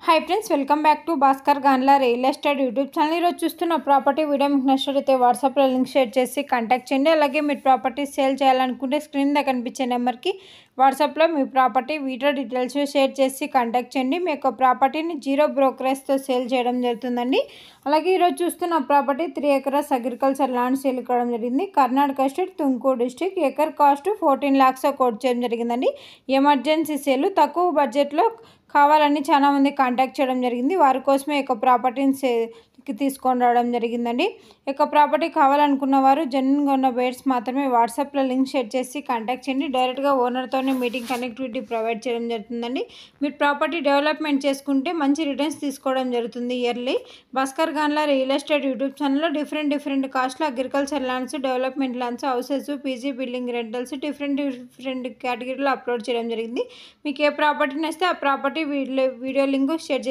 high friends welcome back to Bhaskar Gandla real estate YouTube channel चूस्तुन्न property video मीकु नच्चिनट्लयिते WhatsApp लो लिंक शेर चेसी कांटाक्ट चेयंడి అలాగే మీ ప్రాపర్టీ సేల్ చేయాలనుకుంటే స్క్రీన్ మీద కనిపించే నెంబర్ కి వాట్సాప్ లో మీ ప్రాపర్టీ వీడియో డీటెయిల్స్ షేర్ చేసి కాంటాక్ట్ చేయండి మీ యొక్క ప్రాపర్టీని జీరో బ్రోకరేజ్ తో సేల్ చేయడం జరుగుతుందండి అలాగే ఈ రోజు చూస్తున్న property 3 acres agriculture land sale చేయడం జరిగింది Karnataka state Tumkur district acre cost 14 lakhs quote చేయడం జరిగిందండి ఎమర్జెన్సీ సేల్ తక్కువ బడ్జెట్ లో కావాలని చాలా మంది కాంటాక్ట్ చేయడం జరిగింది వారి కోసమే ఒక ప్రాపర్టీని సేల్కి తీసుకొని రావడం జరిగిందండి ఒక ప్రాపర్టీ కావాలనుకున్న వారు జెన్యూన్ గా ఉన్న బయర్స్ మాత్రమే వాట్సాప్ లో లింక్ షేర్ చేసి కాంటాక్ట్ చేయండి డైరెక్ట్ గా ఓనర్ తోనే మీటింగ్ కనెక్టివిటీ ప్రొవైడ్ చేయడం జరుగుతుందండి మీరు ప్రాపర్టీ డెవలప్మెంట్ చేసుకుంటే మంచి రిటర్న్స్ తీసుకోవడం జరుగుతుంది yearly Bhaskar Gandla real estate YouTube channel లో డిఫరెంట్ కాస్ట్ లో agriculture lands development lands houses PG building rentals different కేటగిరీలో అప్లోడ్ చేయడం జరిగింది మీకు ఏ ప్రాపర్టీ నచ్చితే ఆ ప్రాపర్టీ వీడియో లింక్ షేర్